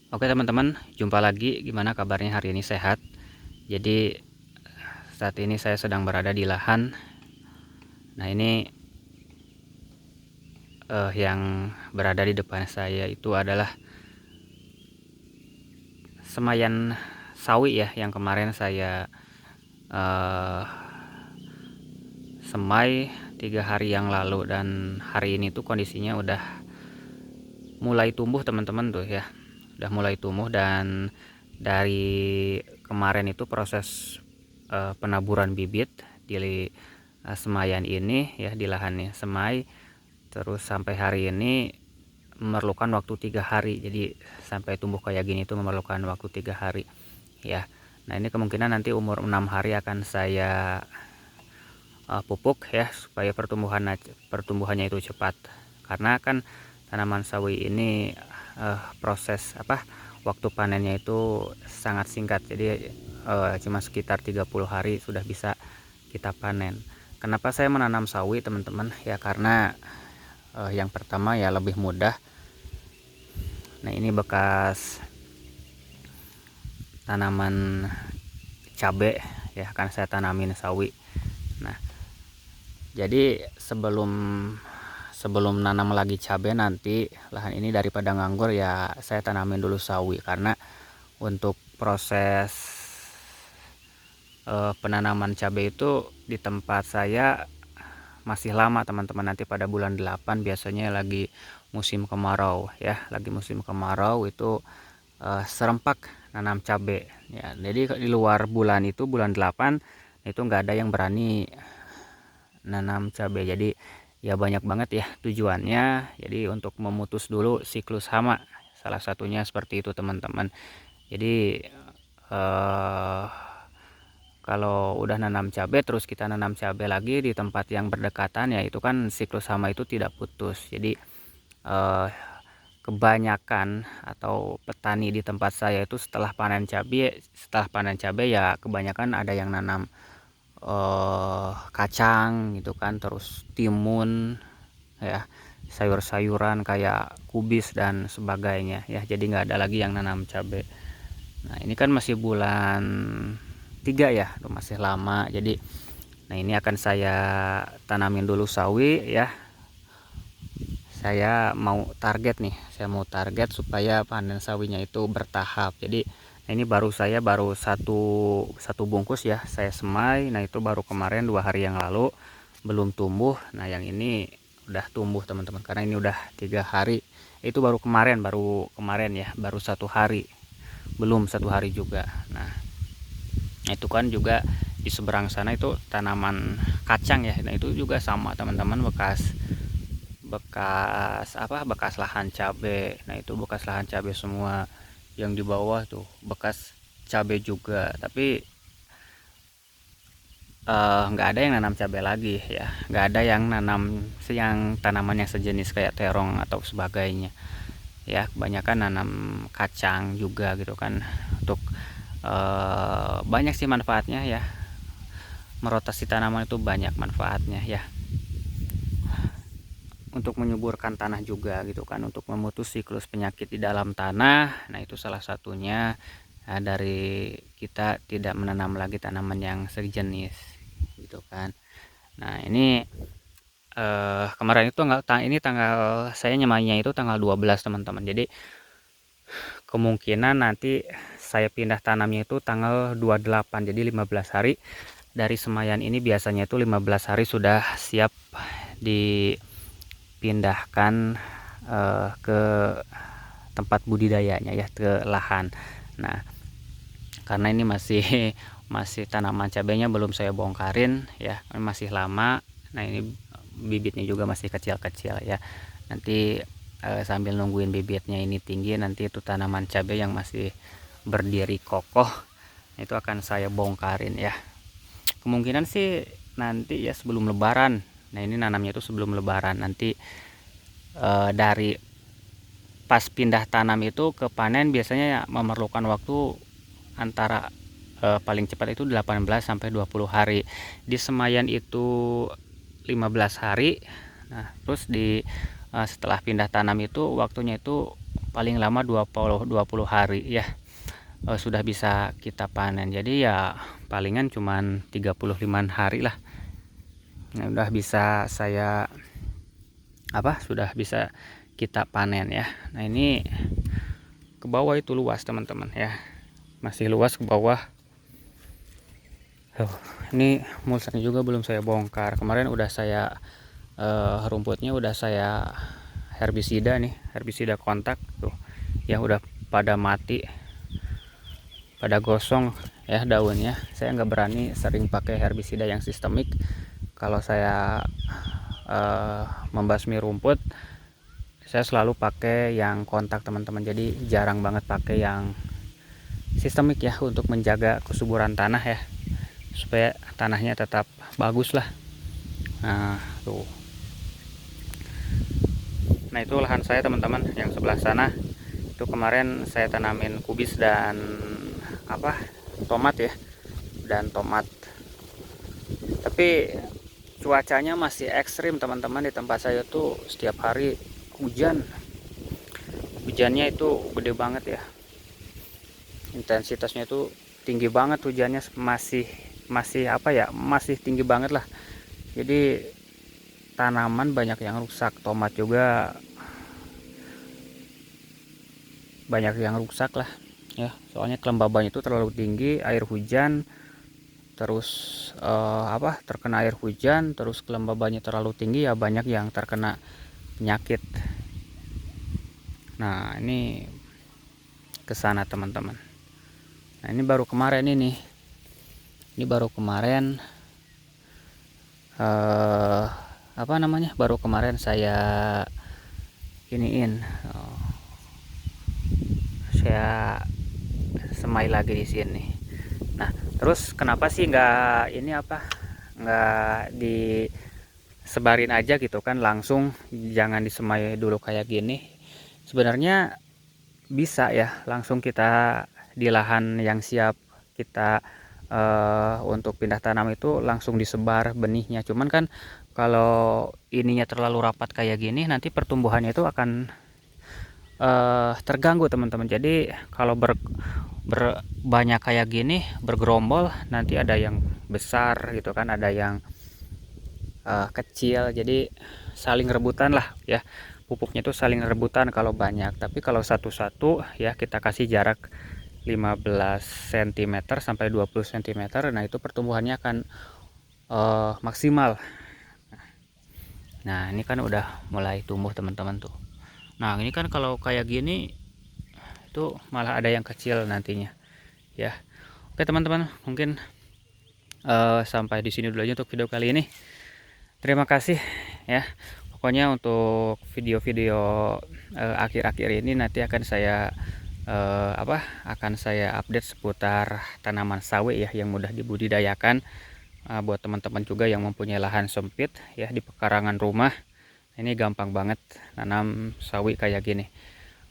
Oke teman-teman, jumpa lagi. Gimana kabarnya hari ini, sehat? Jadi saat ini saya sedang berada di lahan. Nah ini yang berada di depan saya itu adalah semayan sawi ya, yang kemarin saya eh, semai 3 hari yang lalu. Dan hari ini tuh kondisinya udah mulai tumbuh teman-teman tuh ya, udah mulai tumbuh. Dan dari kemarin itu proses penaburan bibit di semayan ini ya, di lahannya semai, terus sampai hari ini memerlukan waktu 3 hari. Jadi sampai tumbuh kayak gini itu memerlukan waktu 3 hari ya. Nah ini kemungkinan nanti umur 6 hari akan saya pupuk ya, supaya pertumbuhannya itu cepat. Karena kan tanaman sawi ini proses waktu panennya itu sangat singkat. Jadi cuma sekitar 30 hari sudah bisa kita panen. Kenapa saya menanam sawi teman-teman ya? Karena yang pertama ya lebih mudah. Nah ini bekas tanaman cabai ya, kan saya tanamin sawi. Nah jadi sebelum nanam lagi cabai nanti, lahan ini daripada nganggur ya, saya tanamin dulu sawi. Karena untuk proses penanaman cabai itu di tempat saya masih lama teman-teman. Nanti pada bulan 8 biasanya lagi musim kemarau ya, lagi musim kemarau itu serempak nanam cabai ya. Jadi di luar bulan itu, bulan 8 itu nggak ada yang berani nanam cabai. Jadi ya banyak banget ya tujuannya. Jadi untuk memutus dulu siklus hama, salah satunya seperti itu teman-teman. Jadi eh, kalau udah nanam cabai terus kita nanam cabai lagi di tempat yang berdekatan ya, itu kan siklus hama itu tidak putus. Jadi eh, kebanyakan atau petani di tempat saya itu setelah panen cabai ya kebanyakan ada yang nanam kacang gitu kan, terus timun ya, sayur-sayuran kayak kubis dan sebagainya ya. Jadi nggak ada lagi yang nanam cabai. Nah ini kan masih bulan 3 ya, masih lama. Jadi nah ini akan saya tanamin dulu sawi ya. Saya mau target supaya panen sawinya itu bertahap. Jadi nah ini baru satu bungkus ya saya semai. Nah itu baru kemarin 2 hari yang lalu, belum tumbuh. Nah yang ini udah tumbuh teman-teman, karena ini udah 3 hari. Itu baru kemarin ya, baru 1 hari, belum 1 hari juga. Nah itu kan juga di seberang sana itu tanaman kacang ya. Nah itu juga sama teman-teman, bekas bekas bekas lahan cabai. Nah itu bekas lahan cabai semua. Yang di bawah tuh bekas cabai juga, tapi nggak ada yang nanam cabai lagi ya, nggak ada yang nanam yang tanaman yang sejenis kayak terong atau sebagainya ya. Kebanyakan nanam kacang juga gitu kan. Untuk banyak sih manfaatnya ya, merotasi tanaman itu banyak manfaatnya ya, untuk menyuburkan tanah juga gitu kan, untuk memutus siklus penyakit di dalam tanah. Nah itu salah satunya ya, dari kita tidak menanam lagi tanaman yang sejenis gitu kan. Nah ini kemarin itu tanggal saya nyemainya itu tanggal 12 teman-teman. Jadi kemungkinan nanti saya pindah tanamnya itu tanggal 28, jadi 15 hari. Dari semayan ini biasanya itu 15 hari sudah siap dipindahkan ke tempat budidayanya ya, ke lahan. Nah karena ini masih masih tanaman cabainya belum saya bongkarin ya, masih lama. Nah ini bibitnya juga masih kecil-kecil ya. Nanti sambil nungguin bibitnya ini tinggi, nanti itu tanaman cabai yang masih berdiri kokoh itu akan saya bongkarin ya. Kemungkinan sih nanti ya sebelum lebaran. Nah ini nanamnya itu sebelum lebaran. Nanti dari pas pindah tanam itu ke panen biasanya memerlukan waktu antara paling cepat itu 18 sampai 20 hari. Di semayan itu 15 hari. Nah terus di setelah pindah tanam itu waktunya itu paling lama 20 hari ya, sudah bisa kita panen. Jadi ya palingan cuman 35 hari lah. Nah, udah bisa sudah bisa kita panen ya. Nah, ini ke bawah itu luas teman-teman ya, masih luas ke bawah. Ini mulsanya juga belum saya bongkar. Kemarin udah saya rumputnya udah saya herbisida nih, herbisida kontak tuh ya, udah pada mati, pada gosong ya daunnya. Saya nggak berani sering pakai herbisida yang sistemik. Kalau saya membasmi rumput, saya selalu pakai yang kontak teman-teman. Jadi jarang banget pakai yang sistemik ya, untuk menjaga kesuburan tanah ya, supaya tanahnya tetap bagus lah. Nah tuh, nah itu lahan saya teman-teman yang sebelah sana. Itu kemarin saya tanamin kubis dan tomat ya, dan tomat. Tapi cuacanya masih ekstrim teman-teman. Di tempat saya tuh setiap hari hujan. Hujannya itu gede banget ya, intensitasnya itu tinggi banget. Hujannya masih tinggi banget lah. Jadi tanaman banyak yang rusak, tomat juga banyak yang rusak lah ya, soalnya kelembabannya itu terlalu tinggi. Air hujan terus terkena air hujan, terus kelembabannya terlalu tinggi ya, banyak yang terkena penyakit. Nah ini kesana teman-teman. Nah ini baru kemarin baru kemarin saya saya semai lagi di sini. Nah terus kenapa sih nggak disebarin aja gitu kan langsung, jangan disemai dulu kayak gini? Sebenarnya bisa ya, langsung kita di lahan yang siap kita untuk pindah tanam itu langsung disebar benihnya. Cuman kan kalau ininya terlalu rapat kayak gini, nanti pertumbuhannya itu akan terganggu teman-teman. Jadi kalau banyak kayak gini bergerombol, nanti ada yang besar gitu kan, ada yang kecil. Jadi saling rebutan lah ya, pupuknya itu saling rebutan kalau banyak. Tapi kalau satu-satu ya kita kasih jarak 15 cm sampai 20 cm. Nah itu pertumbuhannya akan maksimal. Nah ini kan udah mulai tumbuh teman-teman tuh. Nah ini kan kalau kayak gini itu malah ada yang kecil nantinya ya. Oke teman-teman, mungkin sampai di sini dulu aja untuk video kali ini. Terima kasih ya. Pokoknya untuk video-video akhir-akhir ini nanti akan saya update seputar tanaman sawi ya, yang mudah dibudidayakan buat teman-teman juga yang mempunyai lahan sempit ya di pekarangan rumah. Ini gampang banget nanam sawi kayak gini.